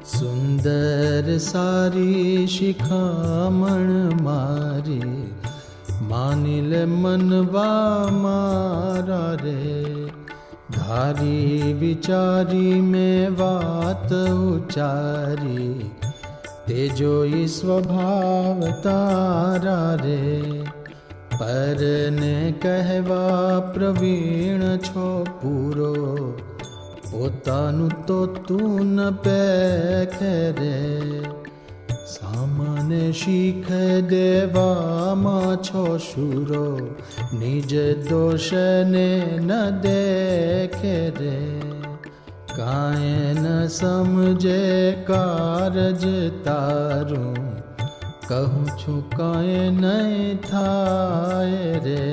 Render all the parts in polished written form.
સુંદર સારી શિખામણ મારી, માની લે મનવા મારા રે. ધારી વિચારી મેં વાત ઉચારી, તે જોઈ સ્વભાવ તારા રે. પરને કહેવા પ્રવીણ છો પૂરો, પોતાનું તો તું ન પેખે રે. સામાન્ય શીખ દેવામાં છો શુરો, નિજ દોષને ન દેખે રે. કાંઈ ન સમજે કારજ તારું, કહું છું કાંઈ નહીં થાય રે.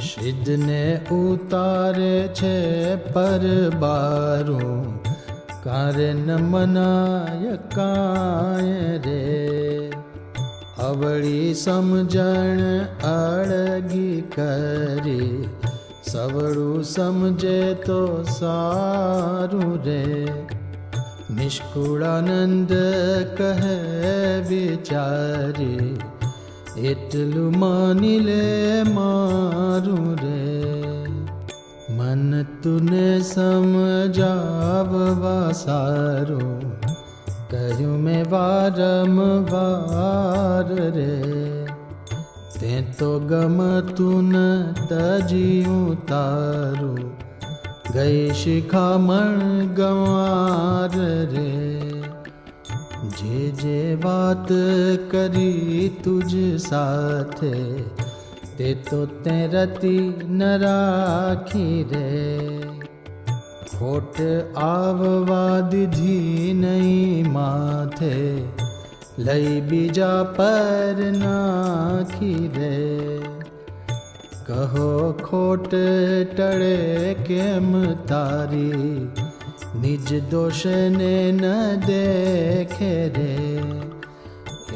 સિદ્ધને ઉતારે છે પરબારું, કારે ન મનાય કાંય રે. અવળી સમજણ અળગી કરી, સવળું સમજે તો સારું રે. નિષ્કુળાનંદ કહે વિચારી, એટલું માની લે મારું રે. મન તુને સમજાવવા સારું, કહ્યું મેં વારંવાર રે. તે તો ગમતું ન તજ્યું તારું, ગઈ શિખામણ ગંવાર રે. જે વાત કરી તુજ સાથે, તે તો તે રતી ન રાખી રે. ખોટ આવવા દીધી નહીં માથે, લઈ બીજા પર નાખી રે. કહો ખોટ ટળે કેમ તારી, નિજ દોષને ન દેખે રે.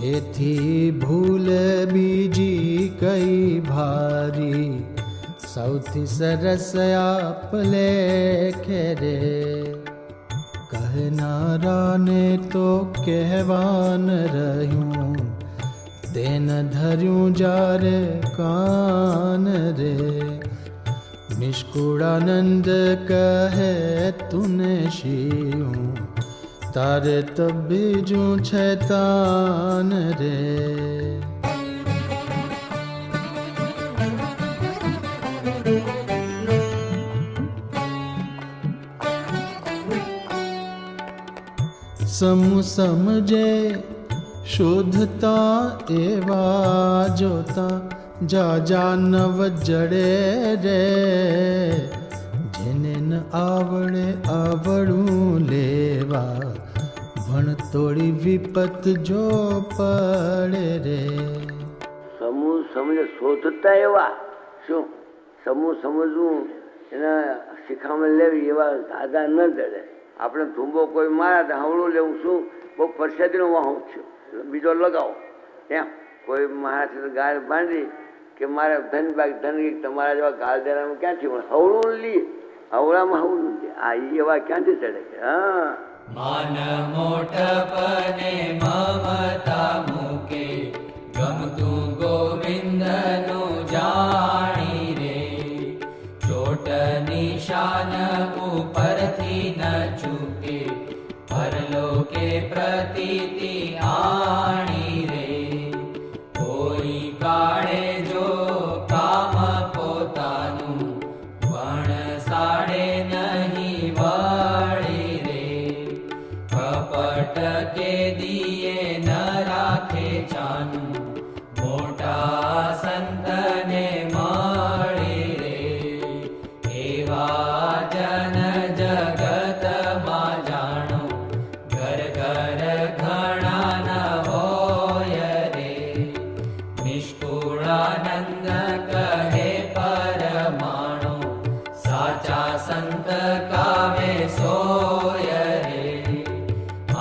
એથી ભૂલ બીજી કઈ ભારી, સૌથી સરસ આપ લેખે રે. કહેનારાને તો કહેવાન રહ્યું, તેન ધર્યું જારે કાન રે. નિષ્કુળાનંદ કહે તુને શિયું, તારે તો બીજું છે તાન રે. સમૂહ સમજે શોધતા એવા જોતા, જાજા નવ જડે રે. જેને ન આવડે આવડું લેવા, ભણ તોડી વિપત જો પડે રે. સમૂહ સમજે શોધતા એવા, શું સમૂહ સમજવું, એના શિખામણ લેવી એવા દાદા ન જડે. આપણે ધૂંબો કોઈ મારે તો હવળું લેવું, શું બહુ પરસાદીનો વાહું છું, બીજો લગાવો. એમ કોઈ મહારાજ ગાળ બાંધી કે મારે ધનબાગ ધનગીક તમારા જેવા ગાળ દેનામાં ક્યાંથી મળે? હવળું લઈએ, હવળામાં હવળું લે. આ એવા ક્યાંથી ચડે છે? હા, માન મોટપને મમતા મૂકે, ગમતું ગોવિંદનું જાણી રે. ચોટ નિશાન ઉપરથી ન ચૂકે, પરલોકે પ્રતીતિ આણી રે. કોઈ કાળે જો કામ પોતાનું, વણસાડે નહીં વળી રે. કપટ કે દિયે ન રાખે ચાનું, મોટા સંતને મળે રે. એવા જન જગતમાં જાણો, ઘર ઘર ઘણા ન હોય રે. નિષ્કુળાનંદ કહે પરમાણો, સાચા સંત કાવે સોય રે.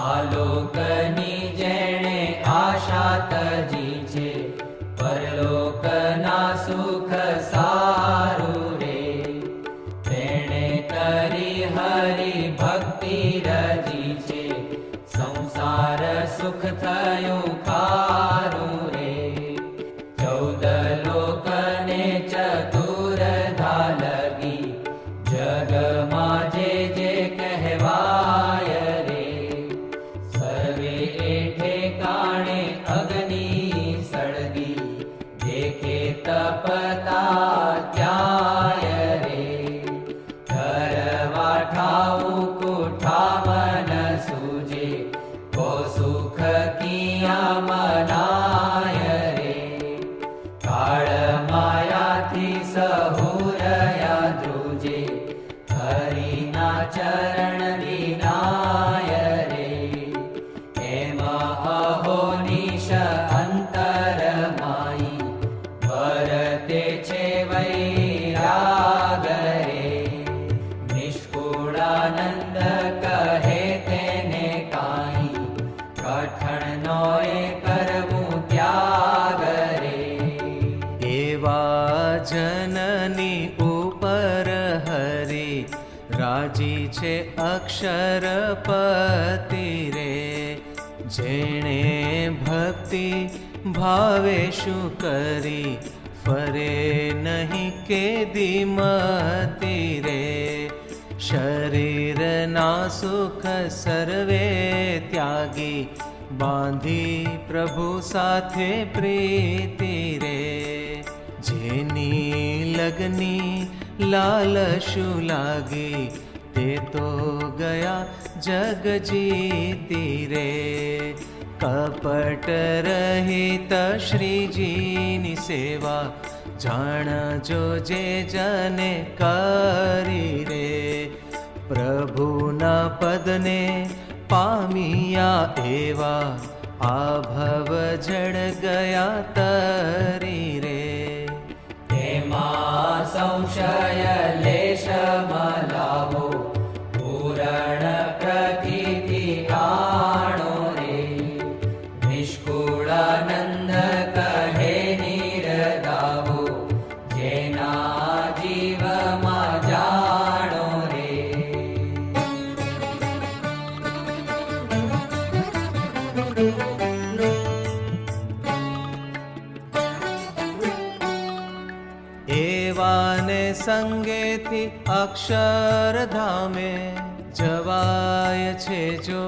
આલોકની જેણે આશા તજી છે, પરલોકના સુખ સારું રે. તેણે કરી હરિ ભક્તિ રજી છે, કયું ખારું રે. 14 લોકને ચતુર્ધા લગી, જગમાં જે જે કહેવાય રે. સર્વે ઠેકાણે અગ્નિ સળગી, દેખે તપતા ત્યાય રે. ધરવા ઠાવું કુઠામન સૂજે, કો સુખ કિયા મનાય રે. કાળ માયાથી સહુરયા ધ્રુજે, હરિના ચરણ વિનાય રે. એમ અહોનિશ અંતર માઈ, વર્તે છે વૈરાગ રે. નિષ્કુળાનંદ કહે તેને કાંઈ, કઠણનો એ કરવું ત્યાગ રે. એવા જનની ઉપર હરિ રાજી છે અક્ષરપતિ રે. જેણે ભક્તિ ભાવે શું કરી, ફરે નહીં કેદી મતી રે. શરીરના સુખ સર્વે ત્યાગી, બાંધી પ્રભુ સાથે પ્રીતિ રે. જેની લગની લાલશું લાગી, તે તો ગયા જગ જીતી રે. કપટ રહિત શ્રીજીની સેવા, જાણજો જે જને કરી રે. પ્રભુના પદને પામ્યા એવા, આ ભવ જડ ગયા તરી રે. તેમાં સંશય લેશ મલાવો, પૂરણ પ્રતીતિ આણો રે. નિષ્કુળાનંદ કહે નિરદાવો, જેના જીવમાં જાણો રે. એવાને સંગેથી અક્ષરધામે, જવાય છે જો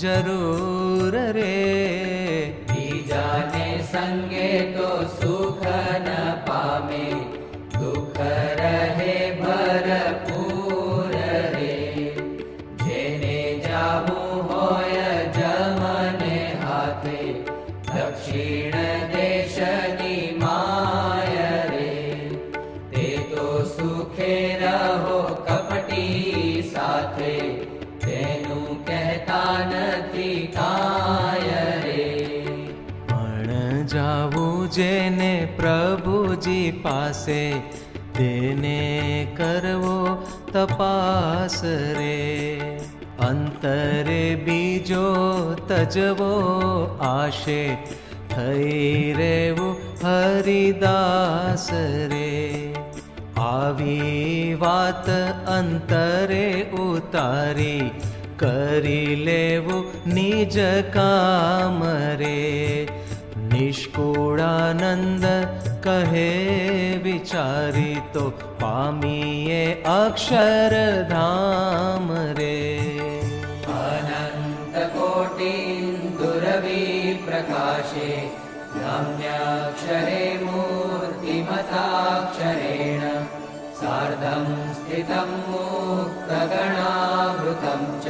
જરૂર રે. બીજાને સંગે તો સુખ ન પામે, દુઃખ રહે ભરપૂર રે. જેને જાવું હોય જમને હાથે, દક્ષિણ દેશની માય રે. તે તો સુખે રહો કપટી સાથે, તેનું કહેતા નથી કાય રે. પણ જાવું જેને પ્રભુજી પાસે, તેને કરવો તપાસ રે. અંતરે બીજો તજવો આશે, થઈ રહેવું હરિદાસ રે. આવી વાત અંતરે ઉતારી, કરી લેવું નિજ કામ રે. નિષ્કુળાનંદ કહે વિચારી, તો પામીએ અક્ષરધામ રે. અનંત કોટિ પ્રકાશે, રમ્યાક્ષરે મૂર્તિમતાક્ષરેણ, સાર્ધં સ્થિतं મુક્તગણાવૃतं ચ,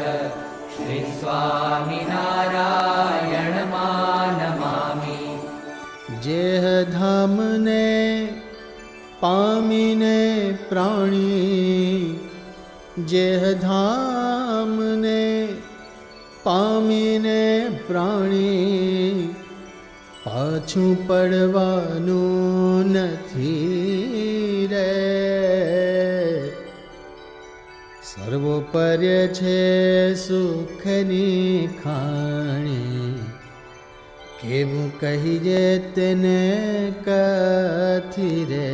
શ્રી સ્વામિનારાયણમાં નમામિ. જેહ ધામને પામીને પ્રાણી, જેહ ધામને પામીને પ્રાણી, પાછું પડવાનું નથી રે. સર્વોપર્ય છે સુખની ખાણી, કેવું કહીએ તેને કથી રે.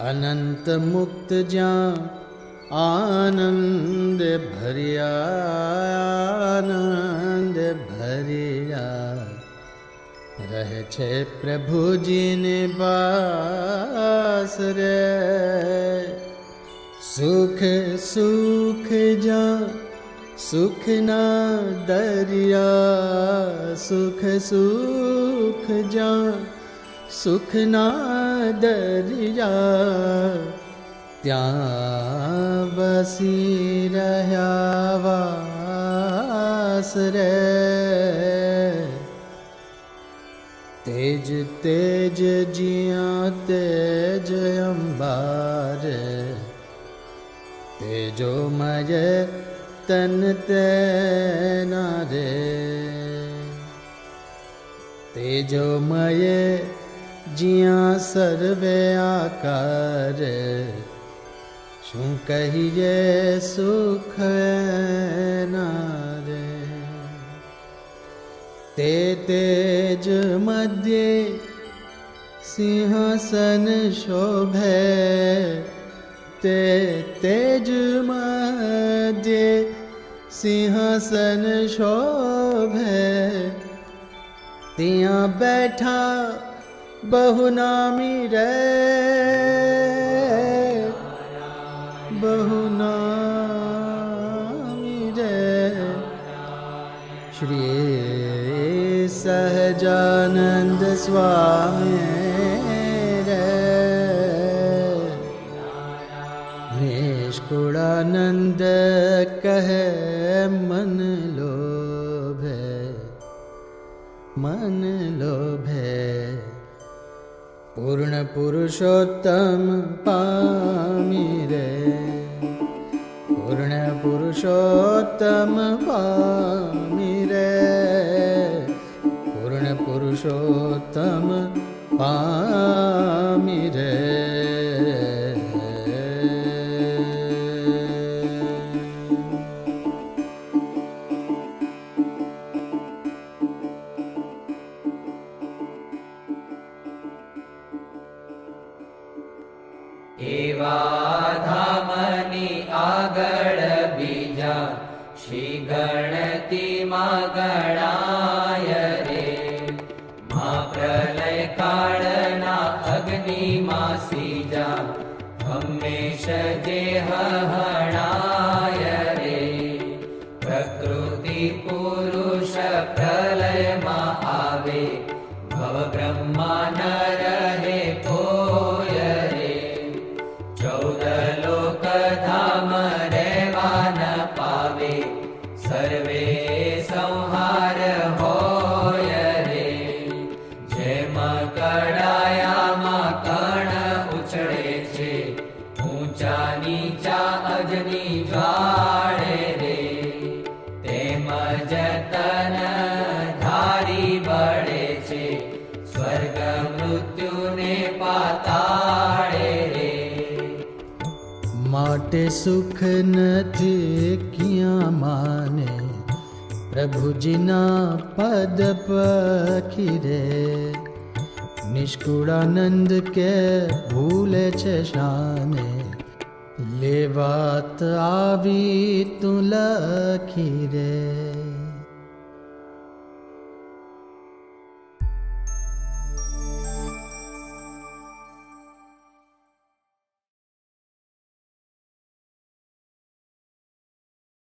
અનંત મુક્ત જ્યાં આનંદ ભર્યા રહે છે પ્રભુજીને બાસ રે. સુખ સુખ જા સુખના દરિયા, સુખ સુખ જા સુખના દરિયા, ત્યાં વસી રહ્યા વાસ રે. તેજ તેજ જ્યાં તેજ અંબારે, તેજોમય તન તેના રે. તેજોમય જ્યાં સર્વે આકાર, શું કહીએ સુખ એના રે. તે તેજ મધ્યે સિંહાસન શોભે, તે તેજ મધ્યે સિંહાસન શોભે, ત્યાં બેઠા બહુ નામી રે, બહુ નામી રે. શ્રી સહજાનંદ સ્વામી રે, નિષ્કુળાનંદ કહે મન લોભે, મન લોભે. પૂર્ણ પુરુષોત્તમ પામી રે, પૂર્ણ પુરુષોત્તમ પામી રે, પૂર્ણ પુરુષોત્તમ પામી રે. એવા ધામની આગળ બીજા શ્રી ગણતિમાં ગણાય રે. મા પ્રલય કાળના અગ્નિમાં સીજા હંમેશ જે હણાય રે. પ્રકૃતિ પુરુષ પ્રલયમાં આવે, ભવ બ્રહ્મા ન રહે કોઈ રે. 14 લોક ધામ રહેવા ન પાવે, સર્વે સંહાર હોય રે. જેમ કડાયામાં કણ ઉછળે છે, ઊંચા નીચા અજની જ્વાળે રે. તેમ જ તન ધારી બળે છે, સ્વર્ગ મૃત્યુને પાતાળે રે. માટે સુખ નથી ક્યાં માને, પ્રભુજીના પદ પખી રે. નિષ્કુળાનંદ કે ભૂલે છે શાને, લે વાત આવી તું લખી રે.